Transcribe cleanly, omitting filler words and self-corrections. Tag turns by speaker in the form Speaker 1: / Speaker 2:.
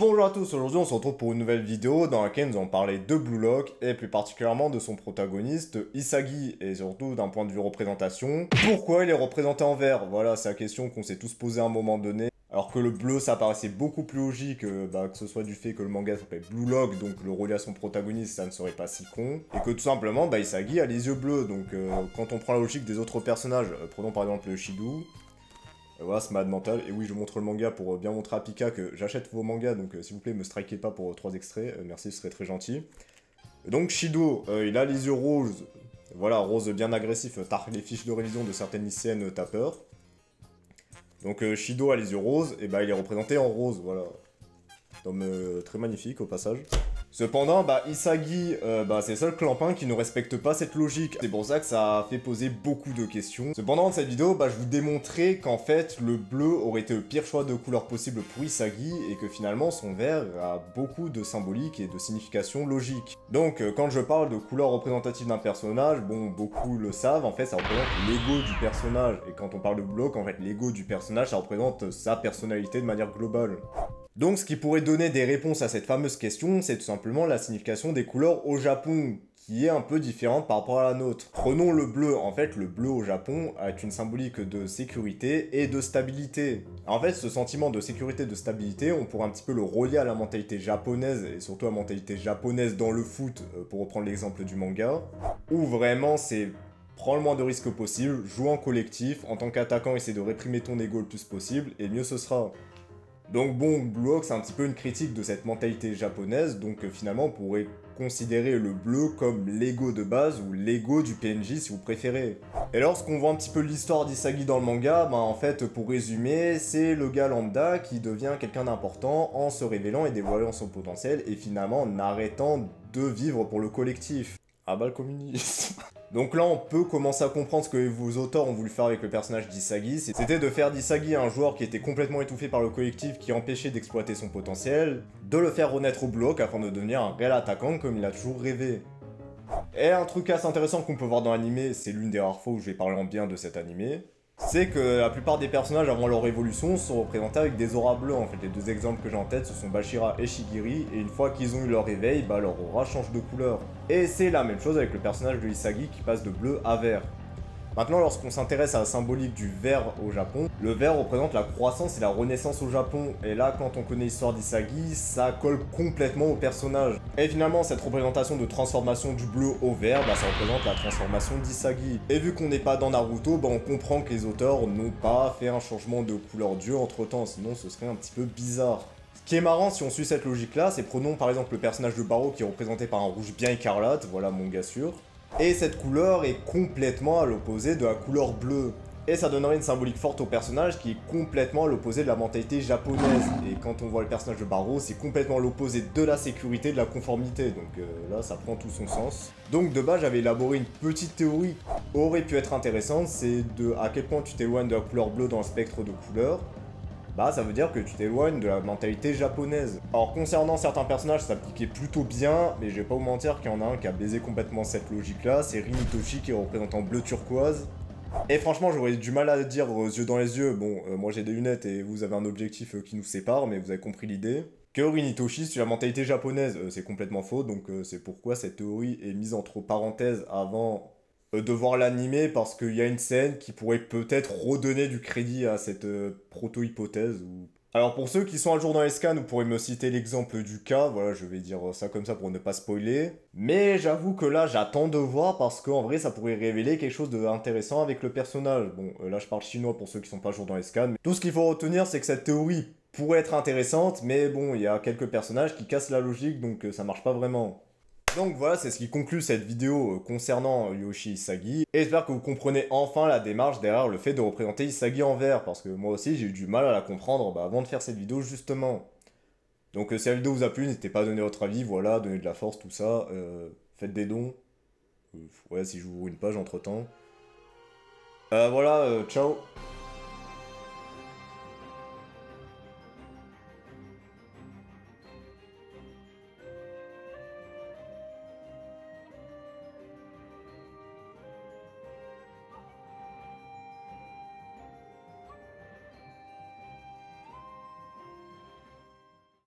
Speaker 1: Bonjour à tous, aujourd'hui on se retrouve pour une nouvelle vidéo dans laquelle nous allons parler de Blue Lock et plus particulièrement de son protagoniste Isagi et surtout d'un point de vue représentation. Pourquoi il est représenté en vert? Voilà, c'est la question qu'on s'est tous posé à un moment donné. Alors que le bleu ça paraissait beaucoup plus logique, que ce soit du fait que le manga s'appelle Blue Lock, donc le relier à son protagoniste ça ne serait pas si con. Et que tout simplement Isagi a les yeux bleus, donc quand on prend la logique des autres personnages, prenons par exemple Shido. Voilà, c'est malade mental. Et oui, je montre le manga pour bien montrer à Pika que j'achète vos mangas, donc s'il vous plaît, me strikez pas pour 3 extraits. Merci, ce serait très gentil. Donc Shido, il a les yeux roses. Voilà, rose bien agressif. T'as les fiches de révision de certaines lycéennes, t'as peur. Donc Shido a les yeux roses, et il est représenté en rose, voilà. Homme très magnifique au passage. Cependant, Isagi, c'est le seul clampin qui ne respecte pas cette logique. C'est pour ça que ça a fait poser beaucoup de questions. Cependant, dans cette vidéo, je vous démontrais qu'en fait, le bleu aurait été le pire choix de couleur possible pour Isagi, et que finalement, son vert a beaucoup de symbolique et de signification logique. Donc, quand je parle de couleur représentative d'un personnage, bon, beaucoup le savent, en fait, ça représente l'ego du personnage. Et quand on parle de bloc, en fait, l'ego du personnage, ça représente sa personnalité de manière globale. Donc ce qui pourrait donner des réponses à cette fameuse question, c'est tout simplement la signification des couleurs au Japon, qui est un peu différente par rapport à la nôtre. Prenons le bleu, en fait le bleu au Japon a une symbolique de sécurité et de stabilité. En fait ce sentiment de sécurité et de stabilité, on pourrait un petit peu le relier à la mentalité japonaise, et surtout à la mentalité japonaise dans le foot, pour reprendre l'exemple du manga, où vraiment c'est prends le moins de risques possible, joue en collectif, en tant qu'attaquant essaie de réprimer ton ego le plus possible, et mieux ce sera. Donc bon, Blue Lock c'est un petit peu une critique de cette mentalité japonaise, donc finalement on pourrait considérer le bleu comme l'ego de base ou l'ego du PNJ si vous préférez. Et lorsqu'on voit un petit peu l'histoire d'Isagi dans le manga, en fait pour résumer, c'est le gars lambda qui devient quelqu'un d'important en se révélant et dévoilant son potentiel et finalement en arrêtant de vivre pour le collectif. Ah bah le communisme. Donc là on peut commencer à comprendre ce que vos auteurs ont voulu faire avec le personnage d'Isagi, c'était de faire d'Isagi un joueur qui était complètement étouffé par le collectif qui empêchait d'exploiter son potentiel, de le faire renaître au bloc afin de devenir un réel attaquant comme il a toujours rêvé. Et un truc assez intéressant qu'on peut voir dans l'anime, c'est l'une des rares fois où je vais parler en bien de cet anime, c'est que la plupart des personnages avant leur évolution sont représentés avec des auras bleues. En fait, les deux exemples que j'ai en tête, ce sont Bashira et Shigiri, et une fois qu'ils ont eu leur réveil, leur aura change de couleur. Et c'est la même chose avec le personnage de Isagi qui passe de bleu à vert. Maintenant, lorsqu'on s'intéresse à la symbolique du vert au Japon, le vert représente la croissance et la renaissance au Japon. Et là, quand on connaît l'histoire d'Isagi, ça colle complètement au personnage. Et finalement, cette représentation de transformation du bleu au vert, ça représente la transformation d'Isagi. Et vu qu'on n'est pas dans Naruto, on comprend que les auteurs n'ont pas fait un changement de couleur d'yeux entre temps, sinon ce serait un petit peu bizarre. Ce qui est marrant si on suit cette logique là, c'est prenons par exemple le personnage de Baro qui est représenté par un rouge bien écarlate, voilà mon gars sûr. Et cette couleur est complètement à l'opposé de la couleur bleue. Et ça donnerait une symbolique forte au personnage qui est complètement à l'opposé de la mentalité japonaise. Et quand on voit le personnage de Baro, c'est complètement l'opposé de la sécurité et de la conformité. Donc là, ça prend tout son sens. Donc de base, j'avais élaboré une petite théorie qui aurait pu être intéressante, c'est de à quel point tu t'éloignes de la couleur bleue dans le spectre de couleurs. Ça veut dire que tu t'éloignes de la mentalité japonaise. Alors concernant certains personnages, ça s'appliquait plutôt bien, mais je vais pas vous mentir qu'il y en a un qui a baisé complètement cette logique-là, c'est Rin Itoshi qui est représenté en bleu turquoise. Et franchement, j'aurais du mal à dire yeux dans les yeux, bon, moi j'ai des lunettes et vous avez un objectif qui nous sépare, mais vous avez compris l'idée. Que Rin Itoshi, c'est la mentalité japonaise, c'est complètement faux, donc c'est pourquoi cette théorie est mise entre parenthèses avant de voir l'animé, parce qu'il y a une scène qui pourrait peut-être redonner du crédit à cette proto-hypothèse. Alors pour ceux qui sont à jour dans les scans, vous pourrez me citer l'exemple du cas, voilà, je vais dire ça comme ça pour ne pas spoiler. Mais j'avoue que là, j'attends de voir, parce qu'en vrai, ça pourrait révéler quelque chose d'intéressant avec le personnage. Bon, là je parle chinois pour ceux qui sont pas à jour dans les scans. Mais tout ce qu'il faut retenir, c'est que cette théorie pourrait être intéressante, mais bon, il y a quelques personnages qui cassent la logique, donc ça marche pas vraiment. Donc voilà, c'est ce qui conclut cette vidéo concernant Yoshi Isagi. Et j'espère que vous comprenez enfin la démarche derrière le fait de représenter Isagi en vert, parce que moi aussi j'ai eu du mal à la comprendre avant de faire cette vidéo justement. Donc si la vidéo vous a plu, n'hésitez pas à donner votre avis, voilà, donner de la force, tout ça. Faites des dons. Ouais, si je vous ouvre une page entre temps. Voilà, ciao.